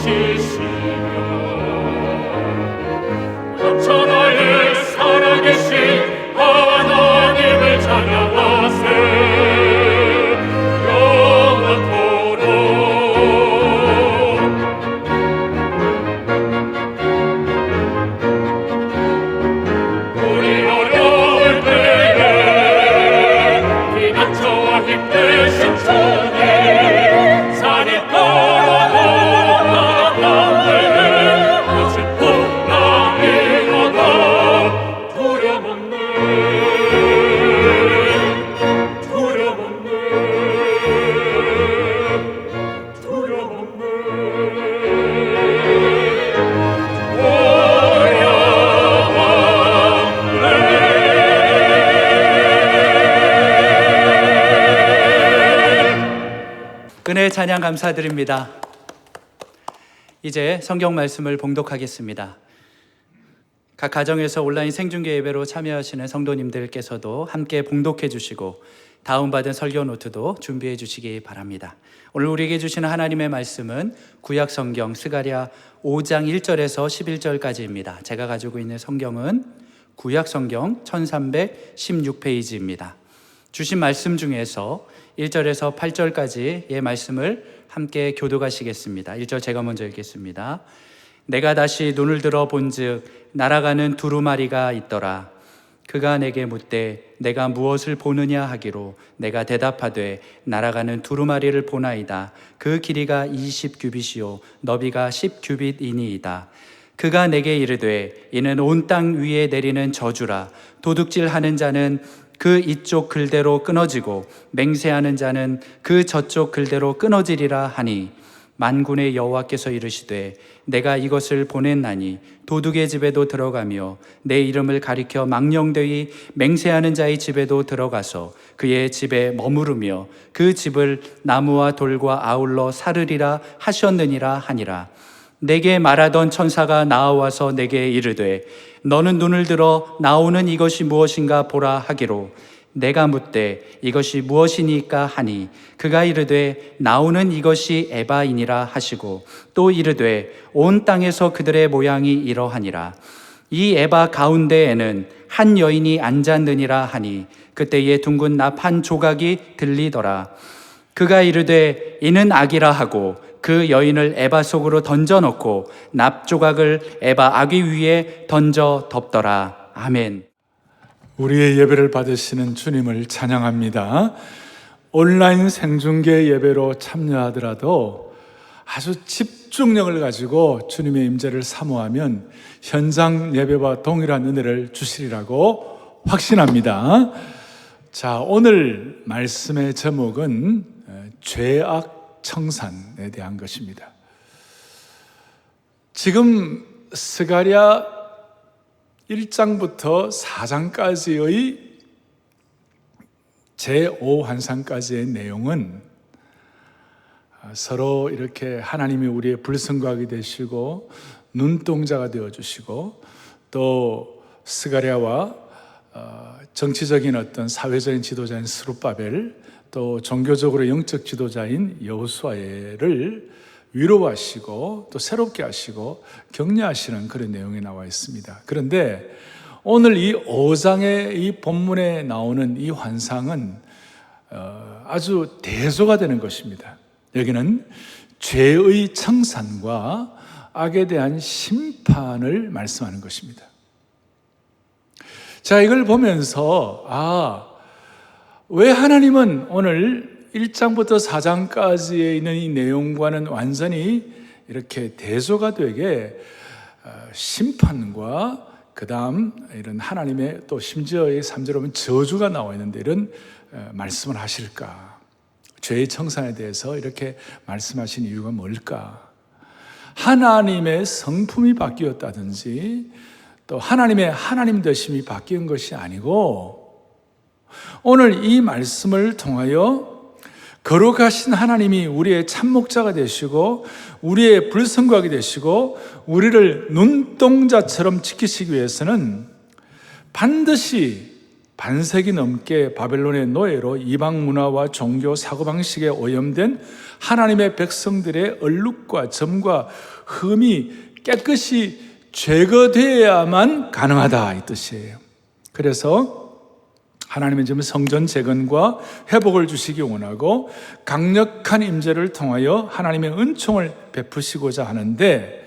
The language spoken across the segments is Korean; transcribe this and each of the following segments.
지시며 천하에 살아계신 하나님을 찬양하세 영원토록. 우리 어려울 때에 피난처와 힘내신 주님 산이 떨어져가는데 거친 풍랑이로다 두려움없네 두려움없네 두려움없네 은혜 찬양 감사드립니다. 이제 성경 말씀을 봉독하겠습니다. 각 가정에서 온라인 생중계 예배로 참여하시는 성도님들께서도 함께 봉독해 주시고 다운받은 설교 노트도 준비해 주시기 바랍니다. 오늘 우리에게 주시는 하나님의 말씀은 구약 성경 스가랴 5장 1절에서 11절까지입니다. 제가 가지고 있는 성경은 구약 성경 1316페이지입니다. 주신 말씀 중에서 1절에서 8절까지의 말씀을 함께 교독하시겠습니다. 1절 제가 먼저 읽겠습니다. 내가 다시 눈을 들어 본즉 날아가는 두루마리가 있더라. 그가 내게 묻되 내가 무엇을 보느냐 하기로 내가 대답하되 날아가는 두루마리를 보나이다. 그 길이가 20규빗이요 너비가 10규빗이니이다. 그가 내게 이르되 이는 온 땅 위에 내리는 저주라. 도둑질하는 자는 그 이쪽 글대로 끊어지고 맹세하는 자는 그 저쪽 글대로 끊어지리라 하니 만군의 여호와께서 이르시되 내가 이것을 보냈나니 도둑의 집에도 들어가며 내 이름을 가리켜 망령되이 맹세하는 자의 집에도 들어가서 그의 집에 머무르며 그 집을 나무와 돌과 아울러 사르리라 하셨느니라 하니라. 내게 말하던 천사가 나와서 내게 이르되 너는 눈을 들어 나오는 이것이 무엇인가 보라 하기로 내가 묻되 이것이 무엇이니까 하니 그가 이르되 나오는 이것이 에바이니라 하시고 또 이르되 온 땅에서 그들의 모양이 이러하니라. 이 에바 가운데에는 한 여인이 앉았느니라 하니 그때에 둥근 납 한 조각이 들리더라. 그가 이르되 이는 악이라 하고 그 여인을 에바 속으로 던져놓고 납조각을 에바 아귀 위에 던져 덮더라. 아멘. 우리의 예배를 받으시는 주님을 찬양합니다. 온라인 생중계 예배로 참여하더라도 아주 집중력을 가지고 주님의 임재를 사모하면 현장 예배와 동일한 은혜를 주시리라고 확신합니다. 자, 오늘 말씀의 제목은 죄악 청산에 대한 것입니다. 지금 스가랴 1장부터 4장까지의 제5환상까지의 내용은 서로 이렇게 하나님이 우리의 불성각이 되시고 눈동자가 되어주시고 또 스가랴와 정치적인 어떤 사회적인 지도자인 스룹바벨 또 종교적으로 영적 지도자인 여호수아를 위로하시고 또 새롭게 하시고 격려하시는 그런 내용이 나와 있습니다. 그런데 오늘 이 5장의 이 본문에 나오는 이 환상은 아주 대조가 되는 것입니다. 여기는 죄의 청산과 악에 대한 심판을 말씀하는 것입니다. 자, 이걸 보면서 왜 하나님은 오늘 1장부터 4장까지에 있는 이 내용과는 완전히 이렇게 대조가 되게 심판과 그 다음 이런 하나님의 또 심지어의 3절에 보면 저주가 나와 있는데 이런 말씀을 하실까? 죄의 청산에 대해서 이렇게 말씀하신 이유가 뭘까? 하나님의 성품이 바뀌었다든지 또 하나님의 하나님 되심이 바뀐 것이 아니고 오늘 이 말씀을 통하여 거룩하신 하나님이 우리의 참목자가 되시고 우리의 불성각이 되시고 우리를 눈동자처럼 지키시기 위해서는 반드시 반세기 넘게 바벨론의 노예로 이방 문화와 종교 사고방식에 오염된 하나님의 백성들의 얼룩과 점과 흠이 깨끗이 제거되어야만 가능하다 이 뜻이에요. 그래서 하나님은 지금 성전 재건과 회복을 주시기 원하고 강력한 임재를 통하여 하나님의 은총을 베푸시고자 하는데,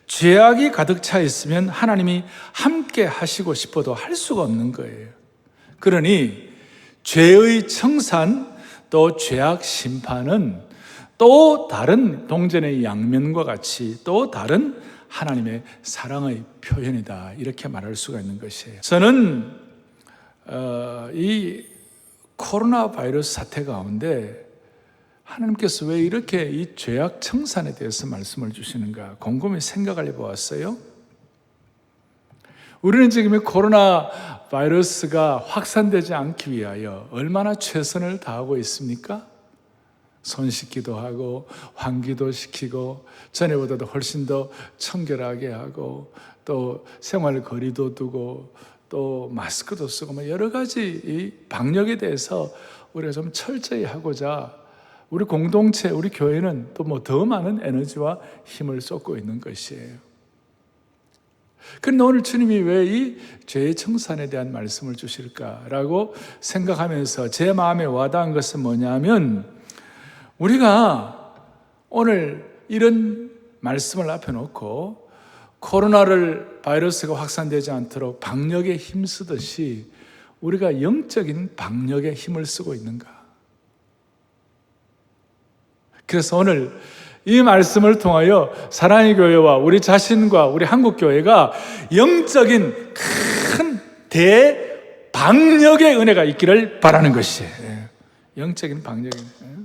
죄악이 가득 차 있으면 하나님이 함께 하시고 싶어도 할 수가 없는 거예요. 그러니 죄의 청산 또 죄악 심판은 또 다른 동전의 양면과 같이 또 다른 하나님의 사랑의 표현이다, 이렇게 말할 수가 있는 것이에요. 저는 이 코로나 바이러스 사태 가운데 하나님께서 왜 이렇게 이 죄악 청산에 대해서 말씀을 주시는가 곰곰이 생각을 해보았어요. 우리는 지금 이 코로나 바이러스가 확산되지 않기 위하여 얼마나 최선을 다하고 있습니까? 손 씻기도 하고 환기도 시키고 전에보다도 훨씬 더 청결하게 하고 또 생활 거리도 두고 또 마스크도 쓰고 뭐 여러 가지 이 방역에 대해서 우리가 좀 철저히 하고자 우리 공동체, 우리 교회는 또 뭐 더 많은 에너지와 힘을 쏟고 있는 것이에요. 그런데 오늘 주님이 왜 이 죄의 청산에 대한 말씀을 주실까라고 생각하면서 제 마음에 와닿은 것은 뭐냐면, 우리가 오늘 이런 말씀을 앞에 놓고 코로나를 바이러스가 확산되지 않도록 방역에 힘쓰듯이 우리가 영적인 방역에 힘을 쓰고 있는가? 그래서 오늘 이 말씀을 통하여 사랑의 교회와 우리 자신과 우리 한국교회가 영적인 큰 대방역의 은혜가 있기를 바라는 것이에요. 영적인 방역의 은혜.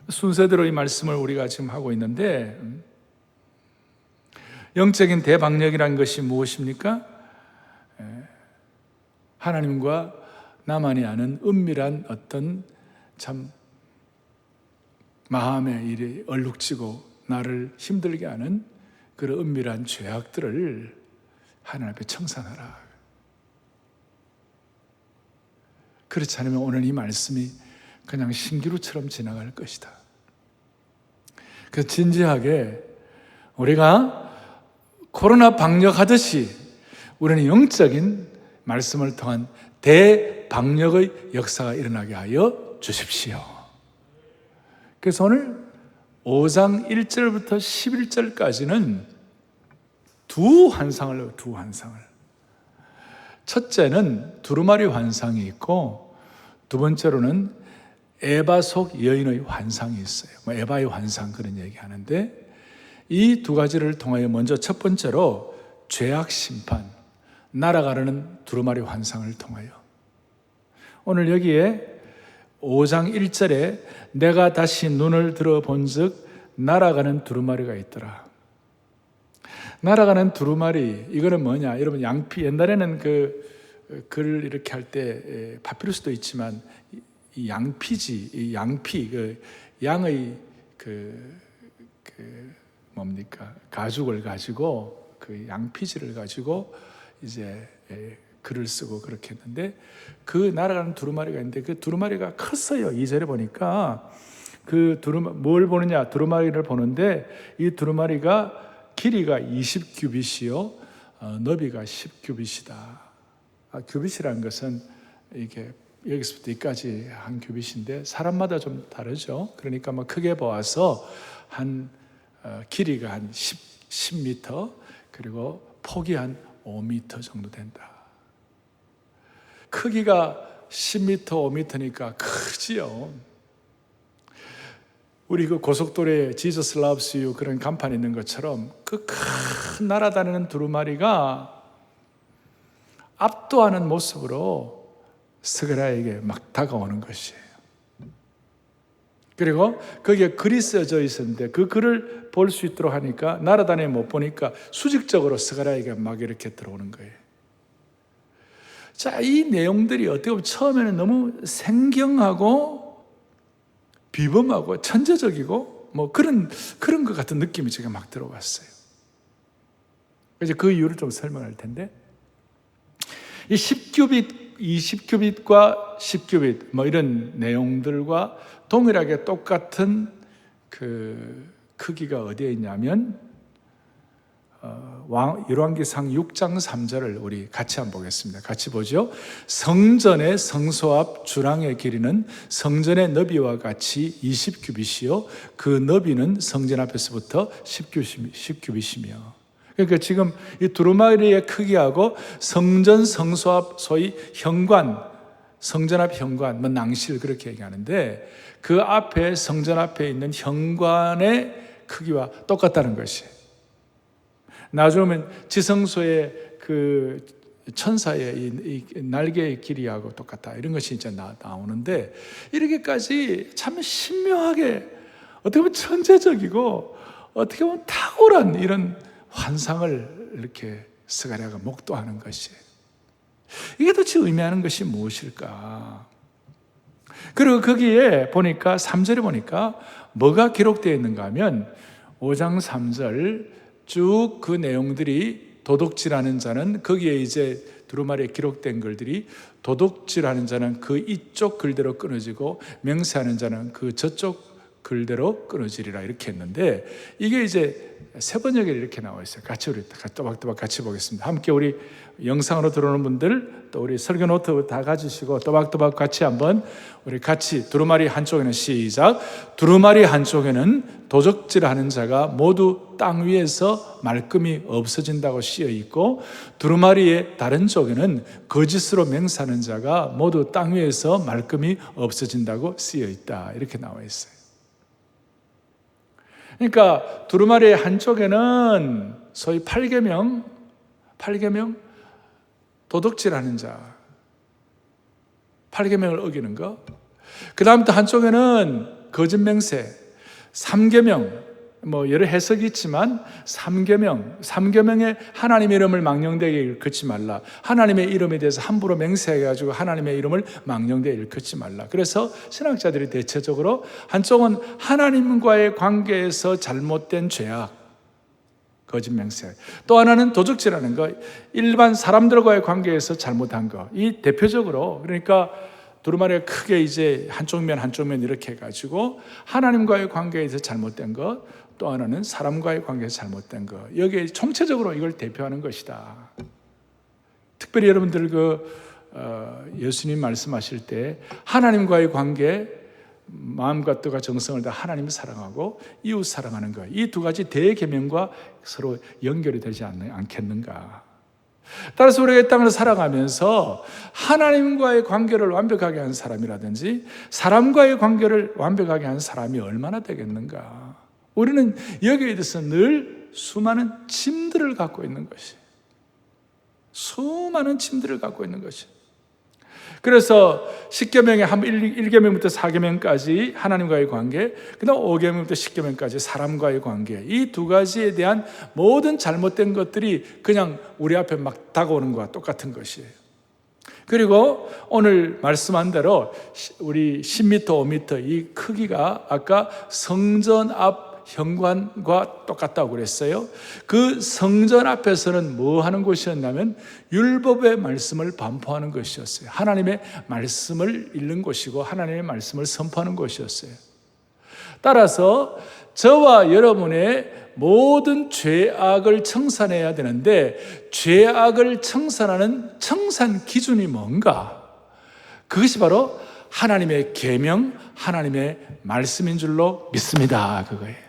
순서대로 이 말씀을 우리가 지금 하고 있는데, 영적인 대방역이라는 것이 무엇입니까? 하나님과 나만이 아는 은밀한 어떤 참 마음의 일이 얼룩지고 나를 힘들게 하는 그런 은밀한 죄악들을 하나님 앞에 청산하라. 그렇지 않으면 오늘 이 말씀이 그냥 신기루처럼 지나갈 것이다. 그래서 진지하게 우리가 코로나 방역하듯이 우리는 영적인 말씀을 통한 대방역의 역사가 일어나게 하여 주십시오. 그래서 오늘 5장 1절부터 11절까지는 두 환상을. 첫째는 두루마리 환상이 있고, 두 번째로는 에바 속 여인의 환상이 있어요. 에바의 환상, 그런 얘기 하는데, 이 두 가지를 통하여 먼저 첫 번째로 죄악 심판, 날아가는 두루마리 환상을 통하여, 오늘 여기에 5장 1절에 내가 다시 눈을 들어본 즉 날아가는 두루마리가 있더라. 날아가는 두루마리, 이거는 뭐냐? 여러분, 양피, 옛날에는 그 글을 이렇게 할 때 파피루스도 있지만 이 양피지, 이 양피, 그 양의 뭡니까? 가죽을 가지고, 그 양피지를 가지고 이제 글을 쓰고 그렇게 했는데, 그 날아가는 두루마리가 있는데 그 두루마리가 컸어요. 2절에 보니까 뭘 보느냐? 두루마리를 보는데 이 두루마리가 길이가 20규빗이요 너비가 10규빗이다. 규빗이라는 것은 이게 여기서부터 여기까지 한 규빗인데 사람마다 좀 다르죠. 그러니까 뭐 크게 보아서 한 길이가 한 10m, 그리고 폭이 한 5m 정도 된다. 크기가 10m, 5m니까 크지요. 우리 그 고속도로에 Jesus loves you 그런 간판이 있는 것처럼 그 큰 날아다니는 두루마리가 압도하는 모습으로 스가랴에게 막 다가오는 것이에요. 그리고 거기에 글이 써져 있었는데 그 글을 볼 수 있도록 하니까 날아다니면 못 보니까 수직적으로 스가랴에게 막 이렇게 들어오는 거예요. 자, 이 내용들이 어떻게 보면 처음에는 너무 생경하고 비범하고 천재적이고 뭐 그런 것 같은 느낌이 제가 막 들어왔어요. 그래서 그 이유를 좀 설명할 텐데, 이 10규빗 20규빗과 10규빗 뭐 이런 내용들과 동일하게 똑같은 그 크기가 어디에 있냐면 열왕기상 6장 3절을 우리 같이 한번 보겠습니다. 같이 보죠. 성전의 성소 앞 주랑의 길이는 성전의 너비와 같이 20규빗이요 그 너비는 성전 앞에서부터 10규빗이며. 그러니까 지금 이 두루마리의 크기하고 성전 성소 앞 소위 현관, 성전 앞 현관, 뭐 낭실 그렇게 얘기하는데 그 앞에 성전 앞에 있는 현관의 크기와 똑같다는 것이에요. 나중에 지성소의 그 천사의 이 날개의 길이하고 똑같다 이런 것이 이제 나오는데 이렇게까지 참 신묘하게 어떻게 보면 천재적이고 어떻게 보면 탁월한 이런 환상을 이렇게 스가랴가 목도하는 것이에요. 이게 도대체 의미하는 것이 무엇일까? 그리고 거기에 보니까 3절에 보니까 뭐가 기록되어 있는가 하면 5장 3절 쭉 그 내용들이 도둑질하는 자는 거기에 이제 두루마리에 기록된 글들이 도둑질하는 자는 그 이쪽 글대로 끊어지고 맹세하는 자는 그 저쪽 글대로 끊어지리라 이렇게 했는데 이게 이제 세 번역에 이렇게 나와 있어요. 같이 우리 또박또박 같이 보겠습니다. 함께 우리 영상으로 들어오는 분들 또 우리 설교 노트 다 가지시고 또박또박 같이 한번 우리 같이 두루마리 한쪽에는 시작. 두루마리 한쪽에는 도적질하는 자가 모두 땅 위에서 말끔히 없어진다고 쓰여 있고 두루마리의 다른 쪽에는 거짓으로 맹세하는 자가 모두 땅 위에서 말끔히 없어진다고 쓰여 있다 이렇게 나와 있어요. 그러니까 두루마리의 한쪽에는 소위 8계명 도둑질하는 자 8계명을 어기는 것, 그 다음 또 한쪽에는 거짓맹세 3계명 뭐 여러 해석이 있지만 3계명에 하나님의 이름을 망령되게 일컫지 말라. 하나님의 이름에 대해서 함부로 맹세해가지고 하나님의 이름을 망령되게 일컫지 말라. 그래서 신학자들이 대체적으로 한쪽은 하나님과의 관계에서 잘못된 죄악, 거짓맹세, 또 하나는 도둑질하는 것, 일반 사람들과의 관계에서 잘못한 것. 이 대표적으로 그러니까 두루마리가 크게 이제 한쪽 면 이렇게 해가지고 하나님과의 관계에서 잘못된 것, 또 하나는 사람과의 관계에서 잘못된 것. 여기에 총체적으로 이걸 대표하는 것이다. 특별히 여러분들 예수님 말씀하실 때 하나님과의 관계, 마음과 뜻과 정성을 다 하나님을 사랑하고 이웃 사랑하는 것, 이 두 가지 대계명과 서로 연결이 되지 않겠는가. 따라서 우리가 이 땅을 살아가면서 하나님과의 관계를 완벽하게 한 사람이라든지 사람과의 관계를 완벽하게 한 사람이 얼마나 되겠는가. 우리는 여기에 대해서 늘 수많은 짐들을 갖고 있는 것이, 수많은 짐들을 갖고 있는 것이. 그래서 10계명의 1계명부터 4계명까지 하나님과의 관계, 그 다음 5계명부터 10계명까지 사람과의 관계, 이 두 가지에 대한 모든 잘못된 것들이 그냥 우리 앞에 막 다가오는 것과 똑같은 것이에요. 그리고 오늘 말씀한 대로 우리 10m, 5m 이 크기가 아까 성전 앞 현관과 똑같다고 그랬어요. 그 성전 앞에서는 뭐 하는 곳이었냐면 율법의 말씀을 반포하는 것이었어요. 하나님의 말씀을 읽는 곳이고 하나님의 말씀을 선포하는 곳이었어요. 따라서 저와 여러분의 모든 죄악을 청산해야 되는데 죄악을 청산하는 청산 기준이 뭔가? 그것이 바로 하나님의 계명, 하나님의 말씀인 줄로 믿습니다. 그거예요.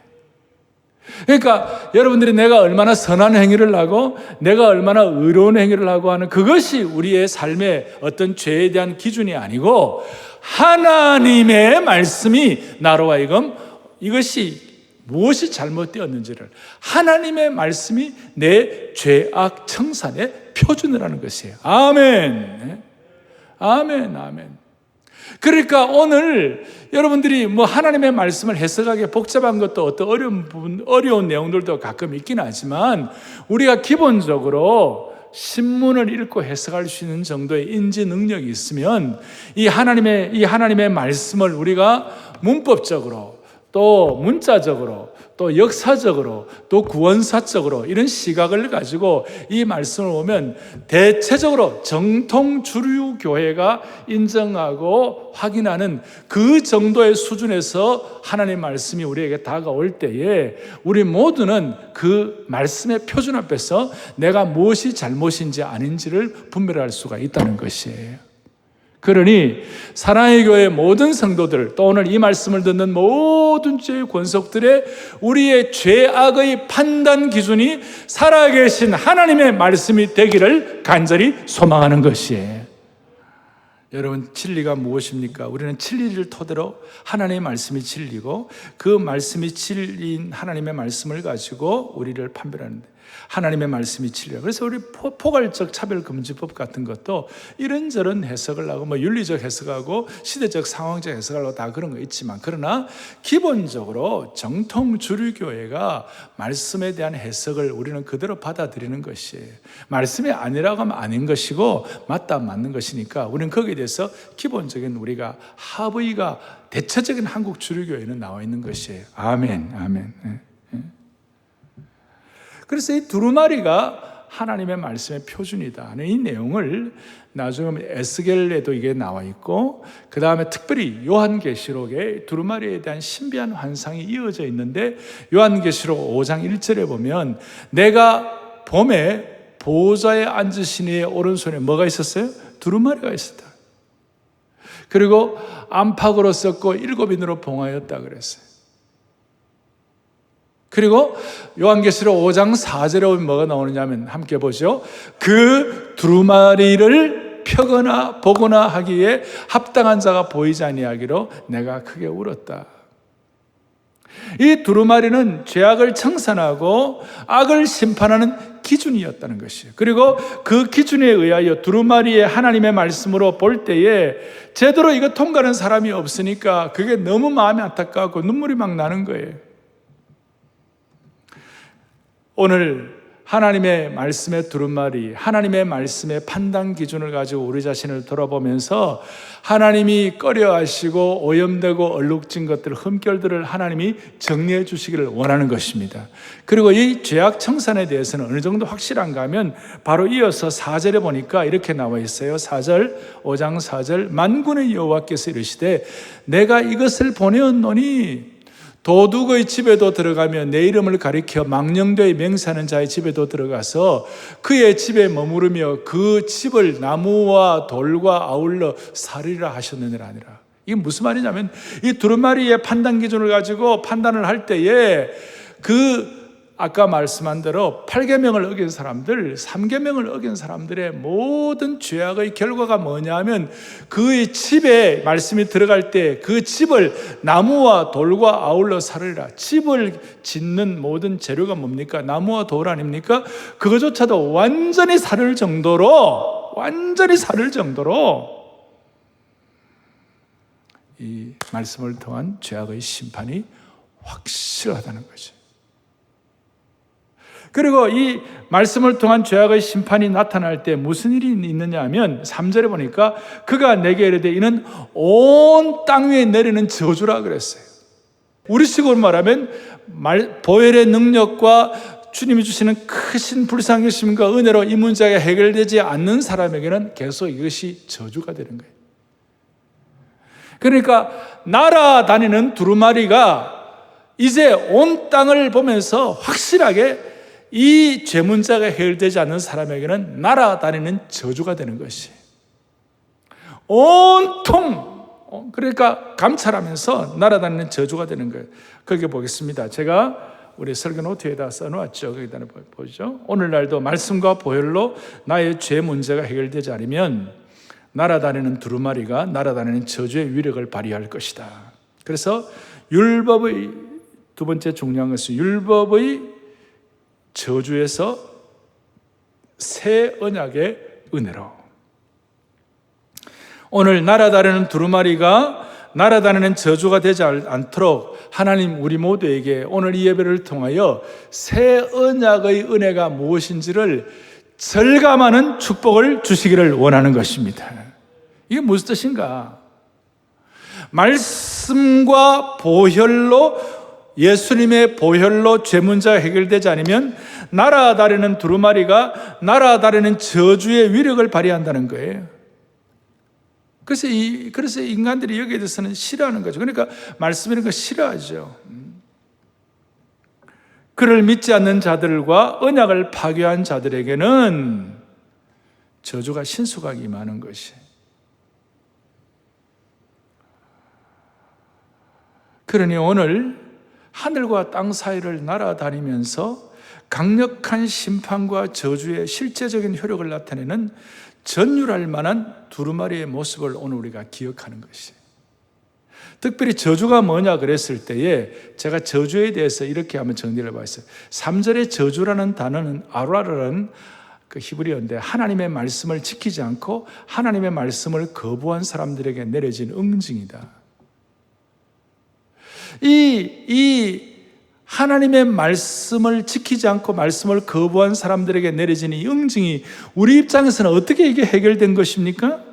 그러니까 여러분들이 내가 얼마나 선한 행위를 하고 내가 얼마나 의로운 행위를 하고 하는 그것이 우리의 삶의 어떤 죄에 대한 기준이 아니고 하나님의 말씀이 나로 하여금 이것이 무엇이 잘못되었는지를, 하나님의 말씀이 내 죄악 청산의 표준을 하는 것이에요. 아멘. 아멘. 아멘. 그러니까 오늘 여러분들이 뭐 하나님의 말씀을 해석하기 복잡한 것도 어떤 어려운 내용들도 가끔 있긴 하지만 우리가 기본적으로 신문을 읽고 해석할 수 있는 정도의 인지 능력이 있으면 이 하나님의 말씀을 우리가 문법적으로 또 문자적으로 또 역사적으로 또 구원사적으로 이런 시각을 가지고 이 말씀을 보면 대체적으로 정통 주류 교회가 인정하고 확인하는 그 정도의 수준에서 하나님의 말씀이 우리에게 다가올 때에 우리 모두는 그 말씀의 표준 앞에서 내가 무엇이 잘못인지 아닌지를 분별할 수가 있다는 것이에요. 그러니 사랑의 교회 모든 성도들, 또 오늘 이 말씀을 듣는 모든 죄의 권속들의 우리의 죄악의 판단 기준이 살아계신 하나님의 말씀이 되기를 간절히 소망하는 것이에요. 여러분, 진리가 무엇입니까? 우리는 진리를 토대로 하나님의 말씀이 진리고 그 말씀이 진리인 하나님의 말씀을 가지고 우리를 판별하는데 하나님의 말씀이 진리라. 그래서 우리 포괄적 차별금지법 같은 것도 이런저런 해석을 하고 윤리적 해석하고 시대적 상황적 해석을 하고 다 그런 거 있지만, 그러나 기본적으로 정통 주류교회가 말씀에 대한 해석을 우리는 그대로 받아들이는 것이에요. 말씀이 아니라고 하면 아닌 것이고 맞다 맞는 것이니까 우리는 거기에 대해서 기본적인 우리가 합의가 대체적인 한국 주류교회는 나와 있는 것이에요. 아멘, 아멘. 그래서 이 두루마리가 하나님의 말씀의 표준이다 하는 이 내용을 나중에 에스겔에도 이게 나와 있고, 그 다음에 특별히 요한계시록에 두루마리에 대한 신비한 환상이 이어져 있는데, 요한계시록 5장 1절에 보면 내가 봄에 보호자에 앉으신 이의 오른손에 뭐가 있었어요? 두루마리가 있었다. 그리고 안팎으로 썼고 7인으로 봉하였다 그랬어요. 그리고 요한계시록 5장 4절에 보면 뭐가 나오느냐면 함께 보죠. 그 두루마리를 펴거나 보거나 하기에 합당한 자가 보이지 아니하기로 내가 크게 울었다. 이 두루마리는 죄악을 청산하고 악을 심판하는 기준이었다는 것이에요. 그리고 그 기준에 의하여 두루마리의 하나님의 말씀으로 볼 때에 제대로 이거 통과하는 사람이 없으니까 그게 너무 마음이 안타깝고 눈물이 막 나는 거예요. 오늘 하나님의 말씀의 두루마리, 하나님의 말씀의 판단 기준을 가지고 우리 자신을 돌아보면서 하나님이 꺼려하시고 오염되고 얼룩진 것들, 흠결들을 하나님이 정리해 주시기를 원하는 것입니다. 그리고 이 죄악 청산에 대해서는 어느 정도 확실한가 하면 바로 이어서 4절에 보니까 이렇게 나와 있어요. 4절, 5장 4절, 만군의 여호와께서 이르시되 내가 이것을 보내었노니 도둑의 집에도 들어가며 내 이름을 가리켜 망령되이 맹세하는 자의 집에도 들어가서 그의 집에 머무르며 그 집을 나무와 돌과 아울러 살리라 하셨느니라 하니라. 이게 무슨 말이냐면 이 두루마리의 판단 기준을 가지고 판단을 할 때에 그 아까 말씀한 대로 8계명을 어긴 사람들, 3계명을 어긴 사람들의 모든 죄악의 결과가 뭐냐면 그의 집에 말씀이 들어갈 때 그 집을 나무와 돌과 아울러 살으리라. 집을 짓는 모든 재료가 뭡니까? 나무와 돌 아닙니까? 그거조차도 완전히 살을 정도로 이 말씀을 통한 죄악의 심판이 확실하다는 거죠. 그리고 이 말씀을 통한 죄악의 심판이 나타날 때 무슨 일이 있느냐 하면 3절에 보니까 그가 내게 이르되 이는 온 땅 위에 내리는 저주라 그랬어요. 우리식으로 말하면 보혈의 능력과 주님이 주시는 크신 불쌍하심과 은혜로 이 문제가 해결되지 않는 사람에게는 계속 이것이 저주가 되는 거예요. 그러니까 날아다니는 두루마리가 이제 온 땅을 보면서 확실하게 이 죄 문제가 해결되지 않는 사람에게는 날아다니는 저주가 되는 것이 온통 그러니까 감찰하면서 날아다니는 저주가 되는 거예요. 거기 보겠습니다. 제가 우리 설교 노트에다 써놓았죠. 거기다 보죠. 오늘날도 말씀과 보혈로 나의 죄 문제가 해결되지 않으면 날아다니는 두루마리가 날아다니는 저주의 위력을 발휘할 것이다. 그래서 율법의 두 번째 중요한 것은 율법의 저주에서 새 언약의 은혜로. 오늘 날아다니는 두루마리가 날아다니는 저주가 되지 않도록 하나님 우리 모두에게 오늘 이 예배를 통하여 새 언약의 은혜가 무엇인지를 절감하는 축복을 주시기를 원하는 것입니다. 이게 무슨 뜻인가? 말씀과 보혈로 예수님의 보혈로 죄 문제가 해결되지 않으면 날아다니는 두루마리가 날아다니는 저주의 위력을 발휘한다는 거예요. 그래서 인간들이 여기에 대해서는 싫어하는 거죠. 그러니까 말씀이라는 거 싫어하죠. 그를 믿지 않는 자들과 언약을 파괴한 자들에게는 저주가 신속하게 임하는 것이. 그러니 오늘 하늘과 땅 사이를 날아다니면서 강력한 심판과 저주의 실제적인 효력을 나타내는 전율할 만한 두루마리의 모습을 오늘 우리가 기억하는 것이. 특별히 저주가 뭐냐 그랬을 때에 제가 저주에 대해서 이렇게 한번 정리를 해봤어요. 3절의 저주라는 단어는 아루라라는 그 히브리어인데 하나님의 말씀을 지키지 않고 하나님의 말씀을 거부한 사람들에게 내려진 응징이다. 이 하나님의 말씀을 지키지 않고 말씀을 거부한 사람들에게 내려진 이 응징이 우리 입장에서는 어떻게 이게 해결된 것입니까?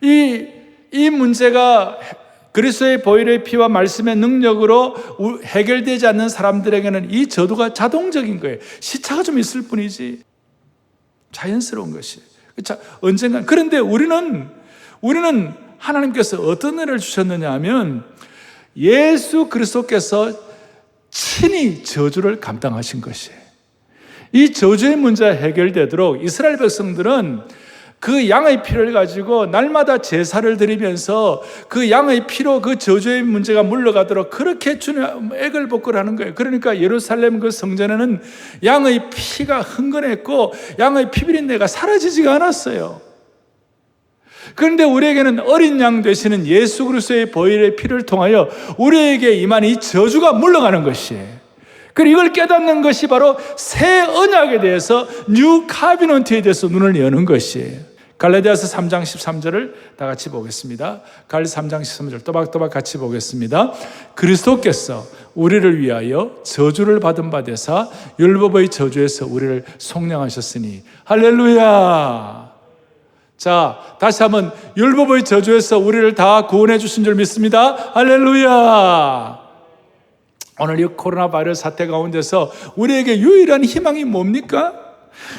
이 문제가 그리스도의 보혈의 피와 말씀의 능력으로 해결되지 않는 사람들에게는 이 저주가 자동적인 거예요. 시차가 좀 있을 뿐이지 자연스러운 것이. 언젠가. 그런데 우리는 하나님께서 어떤 은혜를 주셨느냐 하면 예수 그리스도께서 친히 저주를 감당하신 것이에요. 이 저주의 문제가 해결되도록 이스라엘 백성들은 그 양의 피를 가지고 날마다 제사를 드리면서 그 양의 피로 그 저주의 문제가 물러가도록 그렇게 주님 액을 복구를 하는 거예요. 그러니까 예루살렘 그 성전에는 양의 피가 흥건했고 양의 피비린내가 사라지지가 않았어요. 그런데 우리에게는 어린 양 되시는 예수 그리스도의 보혈의 피를 통하여 우리에게 임한 이 저주가 물러가는 것이에요. 그리고 이걸 깨닫는 것이 바로 새 언약에 대해서 뉴 카비넌트에 대해서 눈을 여는 것이에요. 갈라디아서 3장 13절을 다 같이 보겠습니다. 갈라디아서 3장 13절 또박또박 같이 보겠습니다. 그리스도께서 우리를 위하여 저주를 받은 바 되사 율법의 저주에서 우리를 속량하셨으니 할렐루야. 자, 다시 한번 율법의 저주에서 우리를 다 구원해 주신 줄 믿습니다. 할렐루야. 오늘 이 코로나 바이러스 사태 가운데서 우리에게 유일한 희망이 뭡니까?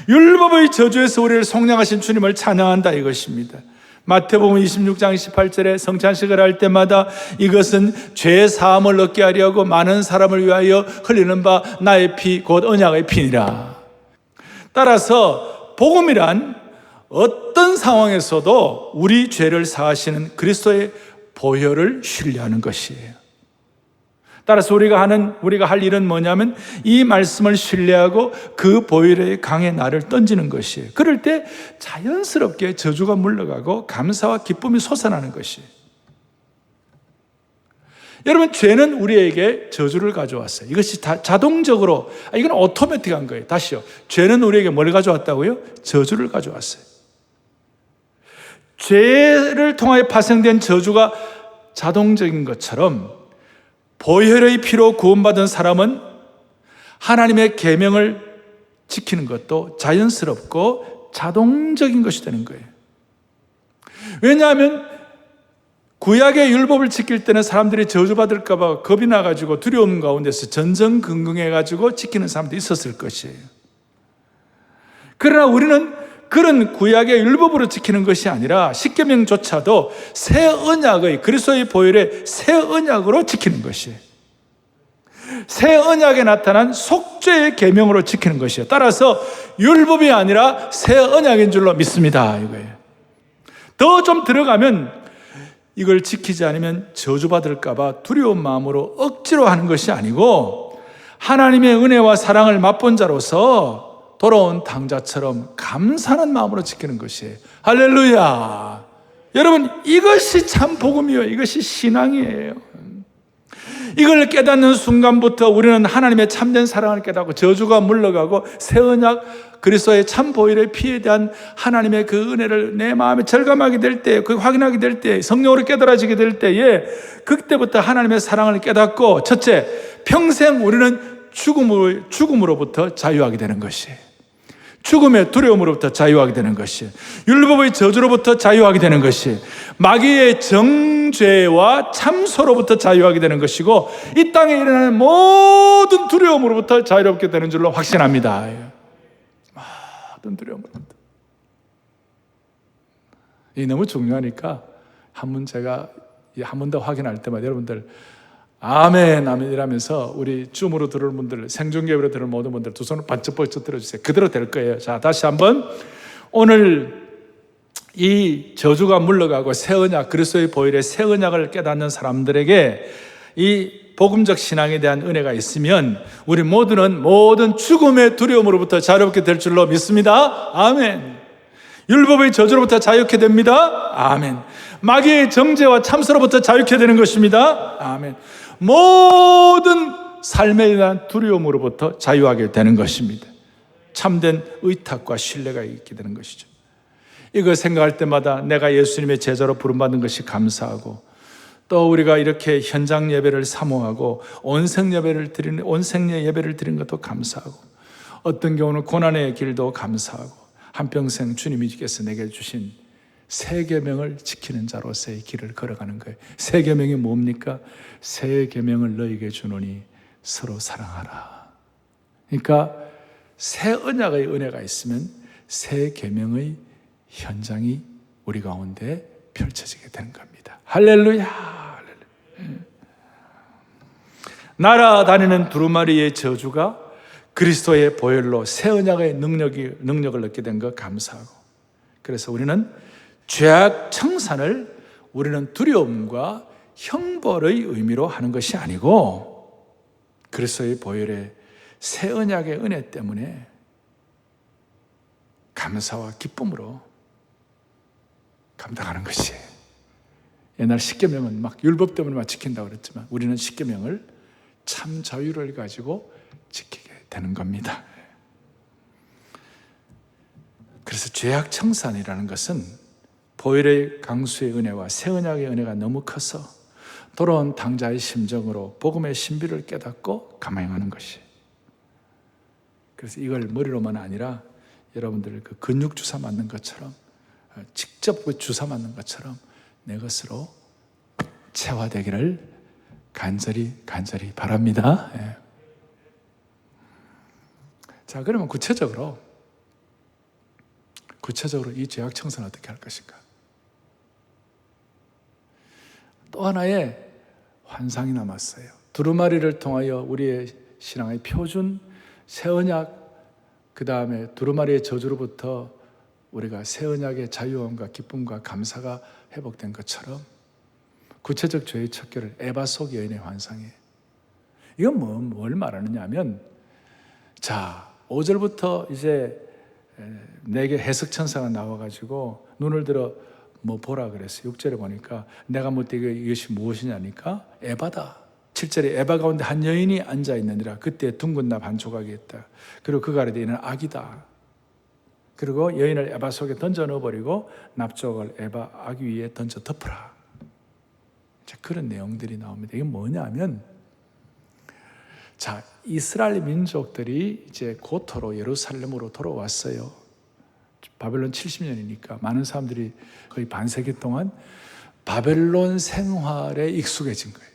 율법의 저주에서 우리를 속량하신 주님을 찬양한다 이것입니다. 마태복음 26장 18절에 성찬식을 할 때마다 이것은 죄 사함을 얻게 하려고 많은 사람을 위하여 흘리는 바 나의 피 곧 언약의 피니라. 따라서 복음이란 어떤 상황에서도 우리 죄를 사하시는 그리스도의 보혈을 신뢰하는 것이에요. 따라서 우리가 할 일은 뭐냐면 이 말씀을 신뢰하고 그 보혈의 강에 나를 던지는 것이에요. 그럴 때 자연스럽게 저주가 물러가고 감사와 기쁨이 솟아나는 것이에요. 여러분, 죄는 우리에게 저주를 가져왔어요. 이것이 다 자동적으로, 이건 오토매틱한 거예요. 다시요. 죄는 우리에게 뭘 가져왔다고요? 저주를 가져왔어요. 죄를 통하여 파생된 저주가 자동적인 것처럼 보혈의 피로 구원받은 사람은 하나님의 계명을 지키는 것도 자연스럽고 자동적인 것이 되는 거예요. 왜냐하면 구약의 율법을 지킬 때는 사람들이 저주받을까 봐 겁이 나가지고 두려움 가운데서 전전긍긍해가지고 지키는 사람도 있었을 것이에요. 그러나 우리는 그런 구약의 율법으로 지키는 것이 아니라 십계명조차도 새 언약의 그리스도의 보혈의 새 언약으로 지키는 것이에요. 새 언약에 나타난 속죄의 계명으로 지키는 것이에요. 따라서 율법이 아니라 새 언약인 줄로 믿습니다 이거예요. 더 좀 들어가면 이걸 지키지 않으면 저주받을까 봐 두려운 마음으로 억지로 하는 것이 아니고 하나님의 은혜와 사랑을 맛본 자로서 돌아온 당자처럼 감사하는 마음으로 지키는 것이에요. 할렐루야. 여러분, 이것이 참 복음이에요. 이것이 신앙이에요. 이걸 깨닫는 순간부터 우리는 하나님의 참된 사랑을 깨닫고 저주가 물러가고 새 언약 그리스도의 참 보혈의 피에 대한 하나님의 그 은혜를 내 마음에 절감하게 될 때, 그 확인하게 될 때, 성령으로 깨달아지게 될 때에 그때부터 하나님의 사랑을 깨닫고 첫째, 평생 우리는 죽음으로부터 자유하게 되는 것이에요. 죽음의 두려움으로부터 자유하게 되는 것이, 율법의 저주로부터 자유하게 되는 것이, 마귀의 정죄와 참소로부터 자유하게 되는 것이고, 이 땅에 일어나는 모든 두려움으로부터 자유롭게 되는 줄로 확신합니다. 모든 두려움으로부터. 이 너무 중요하니까 한번 제가 한 번 더 확인할 때마다 여러분들 아멘, 아멘 이라면서 우리 줌으로 들을 분들, 생중계로 들을 모든 분들 두 손을 번쩍번쩍 들어주세요. 그대로 될 거예요. 자, 다시 한번. 오늘 이 저주가 물러가고 새 언약, 그리스도의 보혈의 새 언약을 깨닫는 사람들에게 이 복음적 신앙에 대한 은혜가 있으면 우리 모두는 모든 죽음의 두려움으로부터 자유롭게 될 줄로 믿습니다. 아멘. 율법의 저주로부터 자유케 됩니다. 아멘. 마귀의 정죄와 참소로부터 자유케 되는 것입니다. 아멘. 모든 삶에 대한 두려움으로부터 자유하게 되는 것입니다. 참된 의탁과 신뢰가 있게 되는 것이죠. 이거 생각할 때마다 내가 예수님의 제자로 부름받은 것이 감사하고, 또 우리가 이렇게 현장 예배를 사모하고 온생 예배를 드리는 것도 감사하고, 어떤 경우는 고난의 길도 감사하고, 한평생 주님께서 내게 주신 새 계명을 지키는 자로서의 길을 걸어가는 거예요. 새 계명이 뭡니까? 새 계명을 너희에게 주노니 서로 사랑하라. 그러니까 새 언약의 은혜가 있으면 새 계명의 현장이 우리 가운데 펼쳐지게 되는 겁니다. 할렐루야. 날아다니는 두루마리의 저주가 그리스도의 보혈로 새 언약의 능력을 얻게 된 것 감사하고, 그래서 우리는 죄악 청산을 우리는 두려움과 형벌의 의미로 하는 것이 아니고 그리스도의 보혈의 새 언약의 은혜 때문에 감사와 기쁨으로 감당하는 것이에요. 옛날 십계명은 막 율법 때문에 막 지킨다고 그랬지만 우리는 십계명을 참 자유를 가지고 지키게 되는 겁니다. 그래서 죄악 청산이라는 것은 보혈의 강수의 은혜와 새 언약의 은혜가 너무 커서 돌아온 당자의 심정으로 복음의 신비를 깨닫고 감행하는 것이. 그래서 이걸 머리로만 아니라 여러분들 그 근육 주사 맞는 것처럼, 직접 그 주사 맞는 것처럼 내 것으로 체화되기를 간절히 바랍니다. 예. 자, 그러면 구체적으로 이 죄악 청산을 어떻게 할 것인가? 또 하나의 환상이 남았어요. 두루마리를 통하여 우리의 신앙의 표준 새 언약, 그 다음에 두루마리의 저주로부터 우리가 새 언약의 자유함과 기쁨과 감사가 회복된 것처럼 구체적 죄의 척결을 에바속 여인의 환상이에요. 이건 뭘 말하느냐 하면, 자, 5절부터 이제 내게 해석천사가 나와가지고 눈을 들어 뭐 보라 그랬어요. 6절에 보니까 내가 묻되 이것이 무엇이냐니까 에바다. 7절에 에바 가운데 한 여인이 앉아있느니라. 그때 둥근 납 한 조각이 있다. 그리고 그 가운데 있는 악이다. 그리고 여인을 에바 속에 던져 넣어버리고 납조각을 에바 아기 위에 던져 덮으라. 그런 내용들이 나옵니다. 이게 뭐냐면, 자, 이스라엘 민족들이 이제 고토로 예루살렘으로 돌아왔어요. 바벨론 70년이니까 많은 사람들이 거의 반세기 동안 바벨론 생활에 익숙해진 거예요.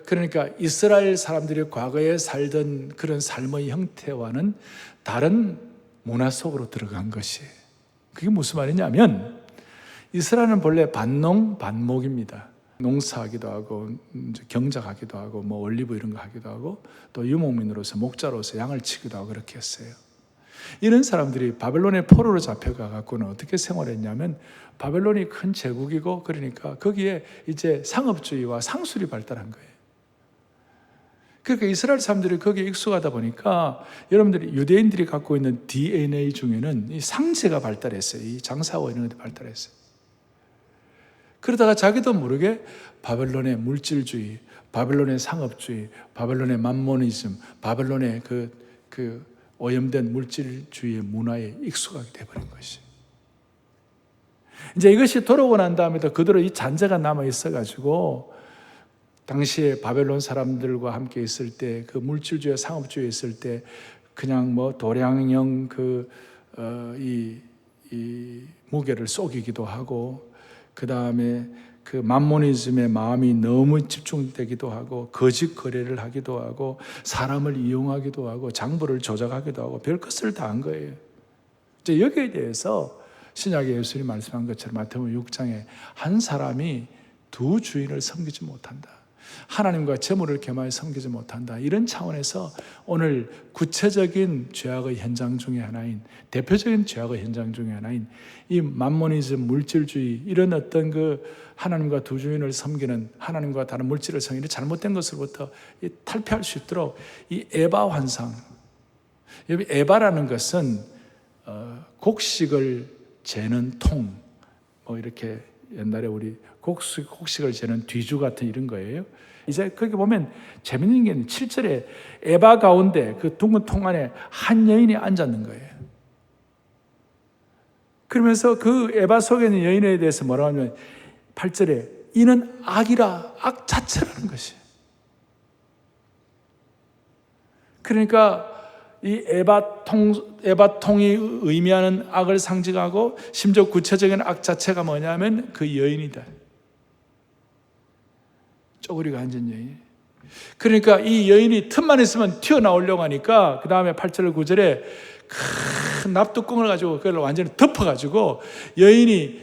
그러니까 이스라엘 사람들이 과거에 살던 그런 삶의 형태와는 다른 문화 속으로 들어간 것이에요. 그게 무슨 말이냐면, 이스라엘은 본래 반농 반목입니다. 농사하기도 하고 경작하기도 하고 뭐 올리브 이런 거 하기도 하고 또 유목민으로서 목자로서 양을 치기도 하고 그렇게 했어요. 이런 사람들이 바벨론의 포로로 잡혀가 갖고는 어떻게 생활했냐면, 바벨론이 큰 제국이고 그러니까 거기에 이제 상업주의와 상술이 발달한 거예요. 그러니까 이스라엘 사람들이 거기에 익숙하다 보니까 여러분들이 유대인들이 갖고 있는 DNA 중에는 이 상제가 발달했어요. 이 장사와 이런 것들이 발달했어요. 그러다가 자기도 모르게 바벨론의 물질주의, 바벨론의 상업주의, 바벨론의 맘모니즘, 바벨론의 그 오염된 물질주의의 문화에 익숙하게 돼버린 것이. 이제 이것이 돌아오고 난 다음에도 그대로 이 잔재가 남아 있어가지고 당시에 바벨론 사람들과 함께 있을 때 그 물질주의, 상업주의에 있을 때 그냥 뭐 도량형 이 무게를 속이기도 하고, 그 다음에 그 맘모니즘의 마음이 너무 집중되기도 하고, 거짓 거래를 하기도 하고, 사람을 이용하기도 하고, 장부를 조작하기도 하고, 별 것을 다 한 거예요. 이제 여기에 대해서 신약의 예수님이 말씀한 것처럼 마태복음 6장에 한 사람이 두 주인을 섬기지 못한다, 하나님과 재물을 겸하여 섬기지 못한다, 이런 차원에서 오늘 구체적인 죄악의 현장 중에 하나인, 대표적인 죄악의 현장 중에 하나인 이 맘모니즘, 물질주의, 이런 어떤 그 하나님과 두 주인을 섬기는, 하나님과 다른 물질을 섬기는 잘못된 것으로부터 탈피할 수 있도록 이 에바 환상, 여기 에바라는 것은 곡식을 재는 통, 뭐 이렇게 옛날에 우리 곡식을 재는 뒤주 같은 이런 거예요. 이제 거기 보면 재밌는 게 7절에 에바 가운데 그 둥근 통 안에 한 여인이 앉았는 거예요. 그러면서 그 에바 속에 있는 여인에 대해서 뭐라고 하면 8절에 이는 악이라, 악 자체라는 것이에요. 그러니까 이 에바통이 의미하는 악을 상징하고, 심지어 구체적인 악 자체가 뭐냐면 그 여인이다. 쪼그리고 앉은 여인. 그러니까 이 여인이 틈만 있으면 튀어나오려고 하니까 그 다음에 8절 9절에 큰 납뚜껑을 가지고 그걸 완전히 덮어가지고 여인이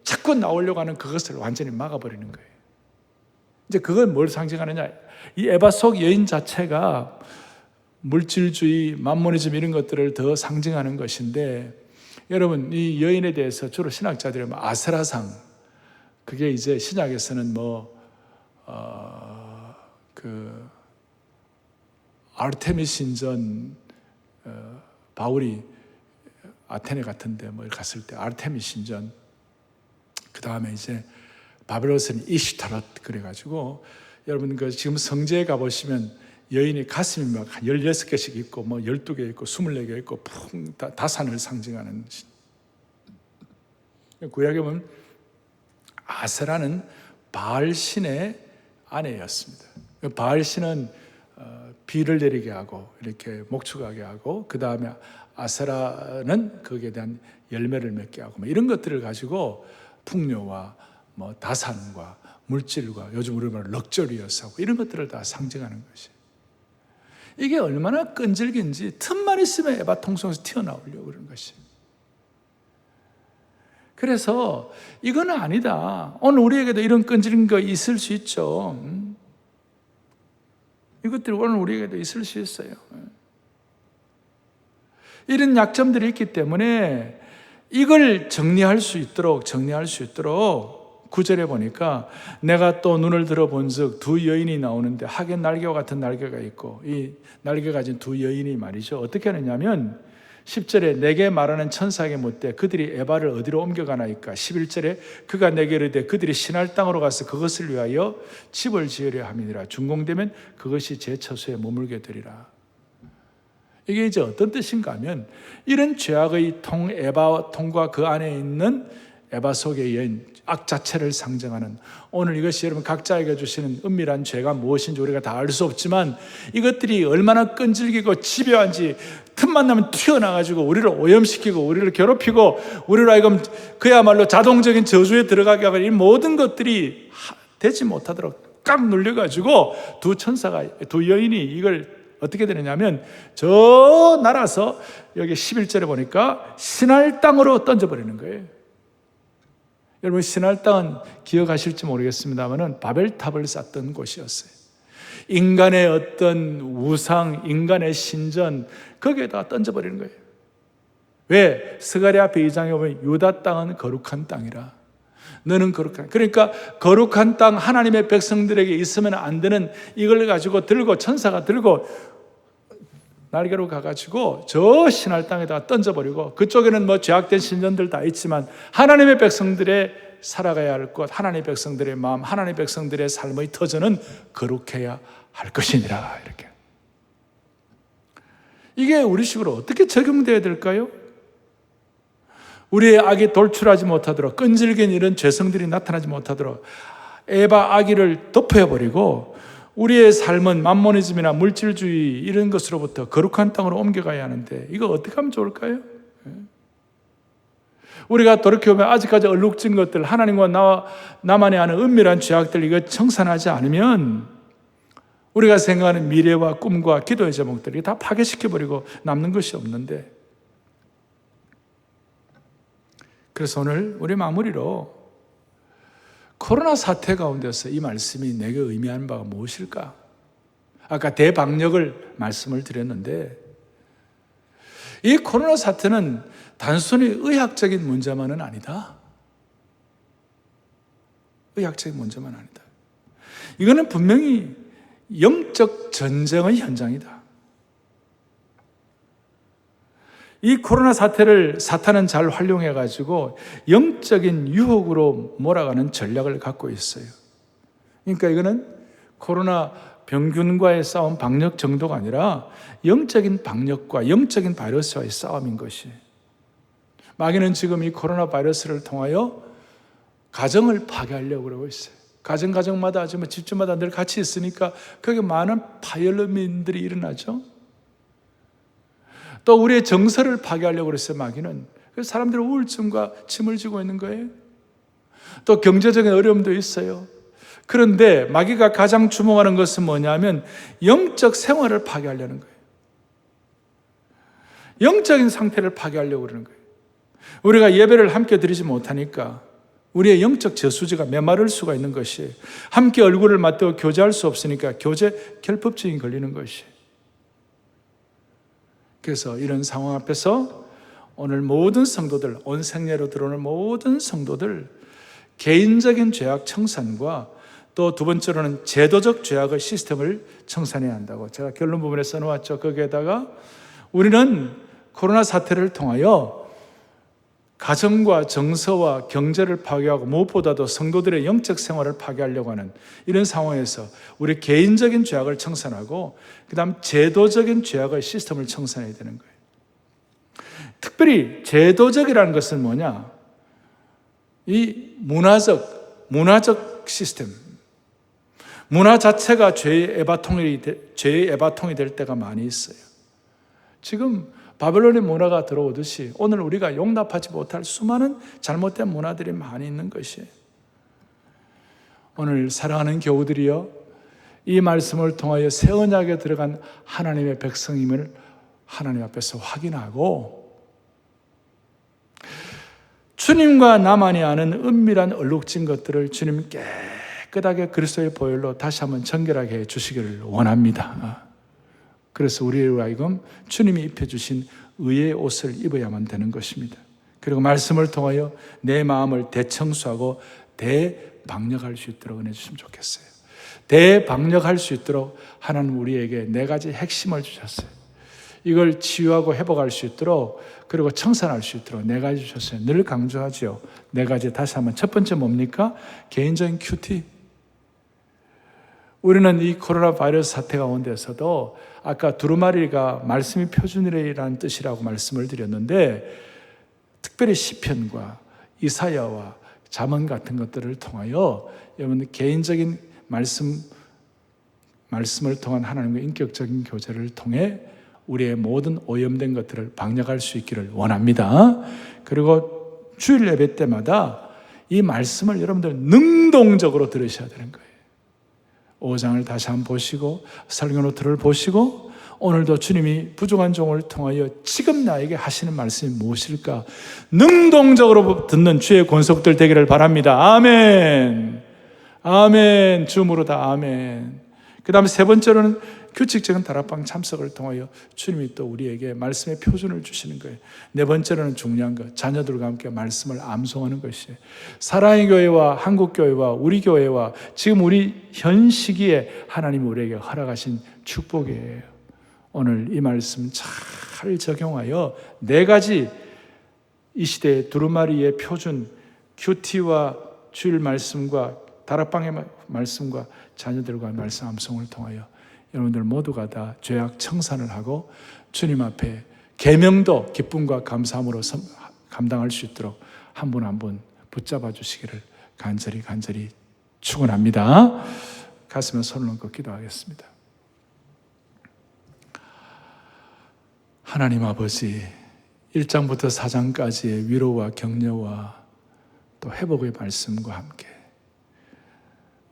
자꾸 나오려고 하는 그것을 완전히 막아버리는 거예요. 이제 그건 뭘 상징하느냐, 이 에바 속 여인 자체가 물질주의, 맘모니즘 이런 것들을 더 상징하는 것인데, 여러분 이 여인에 대해서 주로 신학자들이 아세라상, 그게 이제 신약에서는 아르테미스 신전, 바울이 아테네 같은데 뭐 갔을 때 아르테미스 신전, 그 다음에 이제 바벨론에서는 이슈타롯, 그래가지고 여러분 그 지금 성지에 가보시면 여인이 가슴이 막 16개씩 있고 뭐 12개 있고 24개 있고 다산을 상징하는, 구약에 보면 아세라는 바알 신의 아내였습니다. 바알 신은 비를 내리게 하고 이렇게 목축하게 하고, 그 다음에 아세라는 거기에 대한 열매를 맺게 하고, 뭐 이런 것들을 가지고 풍요와 뭐 다산과 물질과, 요즘 우리 말로 럭저리어스하고 이런 것들을 다 상징하는 것이에요. 이게 얼마나 끈질긴지 틈만 있으면 에바 통속에서 튀어나오려고 그러는 것이에요. 그래서 이건 아니다, 오늘 우리에게도 이런 끈질긴 거 있을 수 있죠. 이것들이 오늘 우리에게도 있을 수 있어요. 이런 약점들이 있기 때문에 이걸 정리할 수 있도록 9절에 보니까 내가 또 눈을 들어본즉 두 여인이 나오는데 하겐 날개와 같은 날개가 있고, 이 날개 가진 두 여인이 말이죠, 어떻게 하느냐면 10절에 내게 말하는 천사에게 묻되 그들이 에바를 어디로 옮겨가나이까. 11절에 그가 내게 이르되 그들이 신할 땅으로 가서 그것을 위하여 집을 지으려 함이니라. 준공되면 그것이 제 처소에 머물게 되리라. 이게 이제 어떤 뜻인가 하면, 이런 죄악의 통, 에바 통과 그 안에 있는 에바 속의 여인, 악 자체를 상징하는, 오늘 이것이 여러분 각자에게 주시는 은밀한 죄가 무엇인지 우리가 다 알 수 없지만, 이것들이 얼마나 끈질기고 집요한지 틈만 나면 튀어나가지고 우리를 오염시키고 우리를 괴롭히고 우리로 하여금 그야말로 자동적인 저주에 들어가게 하고, 이 모든 것들이 되지 못하도록 꽉 눌려가지고 두 여인이 이걸 어떻게 되느냐면 저 날아서 여기 11절에 보니까 신할 땅으로 던져버리는 거예요. 여러분 신할 땅은 기억하실지 모르겠습니다만 바벨탑을 쌓던 곳이었어요. 인간의 어떤 우상, 인간의 신전, 거기에다 던져버리는 거예요. 왜? 스가랴 앞에 2장에 보면 유다 땅은 거룩한 땅이라. 너는 거룩한, 그러니까 거룩한 땅, 하나님의 백성들에게 있으면 안 되는 이걸 가지고 들고, 천사가 들고 날개로 가가지고 저 신할 땅에다가 던져버리고, 그쪽에는 뭐 죄악된 신전들 다 있지만 하나님의 백성들의 살아가야 할 것, 하나님의 백성들의 마음, 하나님의 백성들의 삶의 터전은 거룩해야 할 것이니라. 이렇게. 이게 우리식으로 어떻게 적용되어야 될까요? 우리의 악이 돌출하지 못하도록, 끈질긴 이런 죄성들이 나타나지 못하도록 에바 아기를 덮어버리고 우리의 삶은 만모니즘이나 물질주의 이런 것으로부터 거룩한 땅으로 옮겨가야 하는데 이거 어떻게 하면 좋을까요? 우리가 돌이켜보면 아직까지 얼룩진 것들, 하나님과 나만이 아는 은밀한 죄악들 이거 청산하지 않으면 우리가 생각하는 미래와 꿈과 기도의 제목들이 다 파괴시켜버리고 남는 것이 없는데, 그래서 오늘 우리 마무리로 코로나 사태 가운데서 이 말씀이 내게 의미하는 바가 무엇일까? 아까 대방역을 말씀을 드렸는데 이 코로나 사태는 단순히 의학적인 문제만은 아니다. 의학적인 문제만 아니다. 이거는 분명히 영적 전쟁의 현장이다. 이 코로나 사태를 사탄은 잘 활용해가지고 영적인 유혹으로 몰아가는 전략을 갖고 있어요. 그러니까 이거는 코로나 병균과의 싸움, 방역 정도가 아니라 영적인 방역과 영적인 바이러스와의 싸움인 것이. 마귀는 지금 이 코로나 바이러스를 통하여 가정을 파괴하려고 그러고 있어요. 가정마다 지금 집집마다 늘 같이 있으니까 거기에 많은 파열음인들이 일어나죠. 또 우리의 정서를 파괴하려고 그랬어요, 마귀는. 그래서 사람들은 우울증과 침을 지고 있는 거예요. 또 경제적인 어려움도 있어요. 그런데 마귀가 가장 주목하는 것은 뭐냐면 영적 생활을 파괴하려는 거예요. 영적인 상태를 파괴하려고 그러는 거예요. 우리가 예배를 함께 드리지 못하니까 우리의 영적 저수지가 메마를 수가 있는 것이, 함께 얼굴을 맞대고 교제할 수 없으니까 교제 결핍증이 걸리는 것이. 그래서 이런 상황 앞에서 오늘 모든 성도들, 온 생애로 들어오는 모든 성도들 개인적인 죄악 청산과 또 두 번째로는 제도적 죄악의 시스템을 청산해야 한다고 제가 결론 부분에 써놓았죠. 거기에다가 우리는 코로나 사태를 통하여 가정과 정서와 경제를 파괴하고 무엇보다도 성도들의 영적 생활을 파괴하려고 하는 이런 상황에서 우리 개인적인 죄악을 청산하고 그 다음 제도적인 죄악의 시스템을 청산해야 되는 거예요. 특별히 제도적이라는 것은 뭐냐? 이 문화적 시스템, 문화 자체가 죄의 에바통이 될 때가 많이 있어요. 지금 바벨론의 문화가 들어오듯이 오늘 우리가 용납하지 못할 수많은 잘못된 문화들이 많이 있는 것이에요. 오늘 사랑하는 교우들이여, 이 말씀을 통하여 새 언약에 들어간 하나님의 백성임을 하나님 앞에서 확인하고 주님과 나만이 아는 은밀한 얼룩진 것들을 주님 깨끗하게 그리스도의 보혈로 다시 한번 정결하게 해 주시기를 원합니다. 그래서 우리로 하여금 주님이 입혀주신 의의 옷을 입어야만 되는 것입니다. 그리고 말씀을 통하여 내 마음을 대청소하고 대방역할 수 있도록 은혜 주시면 좋겠어요. 대방역할 수 있도록 하나님 우리에게 네 가지 핵심을 주셨어요. 이걸 치유하고 회복할 수 있도록, 그리고 청산할 수 있도록 네 가지 주셨어요. 늘 강조하죠. 네 가지 다시 한번. 첫 번째 뭡니까? 개인적인 큐티. 우리는 이 코로나 바이러스 사태 가운데서도 아까 두루마리가 말씀이 표준이라는 뜻이라고 말씀을 드렸는데, 특별히 시편과 이사야와 잠언 같은 것들을 통하여 여러분 개인적인 말씀을 통한 하나님과 인격적인 교제를 통해 우리의 모든 오염된 것들을 방역할 수 있기를 원합니다. 그리고 주일 예배 때마다 이 말씀을 여러분들 능동적으로 들으셔야 되는 거예요. 5장을 다시 한번 보시고 설교노트를 보시고 오늘도 주님이 부족한 종을 통하여 지금 나에게 하시는 말씀이 무엇일까 능동적으로 듣는 주의 권속들 되기를 바랍니다. 아멘. 아멘. 주음으로 다 아멘. 그 다음에 세 번째로는 규칙적인 다락방 참석을 통하여 주님이 또 우리에게 말씀의 표준을 주시는 거예요. 네 번째로는 중요한 것, 자녀들과 함께 말씀을 암송하는 것이에요. 사랑의 교회와 한국교회와 우리 교회와 지금 우리 현 시기에 하나님이 우리에게 허락하신 축복이에요. 오늘 이 말씀 잘 적용하여 네 가지 이 시대의 두루마리의 표준 큐티와 주일 말씀과 다락방의 말씀과 자녀들과 말씀 암송을 통하여 여러분들 모두가 다 죄악 청산을 하고 주님 앞에 계명도 기쁨과 감사함으로 감당할 수 있도록 한 분 한 분 붙잡아 주시기를 간절히 축원합니다. 가슴에 손을 얹고 기도하겠습니다. 하나님 아버지, 1장부터 4장까지의 위로와 격려와 또 회복의 말씀과 함께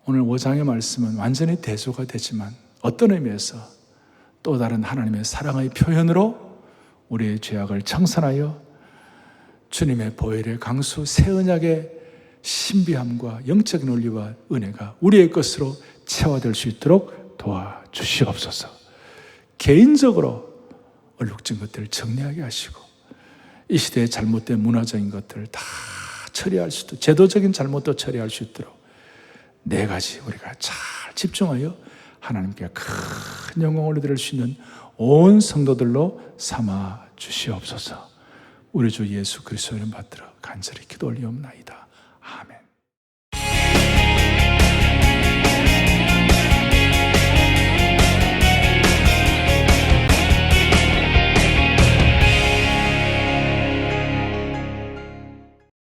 오늘 5장의 말씀은 완전히 대조가 되지만 어떤 의미에서 또 다른 하나님의 사랑의 표현으로 우리의 죄악을 청산하여 주님의 보혈의 강수 새 언약의 신비함과 영적인 원리와 은혜가 우리의 것으로 체화될 수 있도록 도와주시옵소서. 개인적으로 얼룩진 것들을 정리하게 하시고 이 시대의 잘못된 문화적인 것들을 다 처리할 수 있도록, 제도적인 잘못도 처리할 수 있도록 4가지 우리가 잘 집중하여 하나님께 큰 영광을 드릴 수 있는 온 성도들로 삼아 주시옵소서. 우리 주 예수 그리스도의 이름 받들어 간절히 기도 올리옵나이다.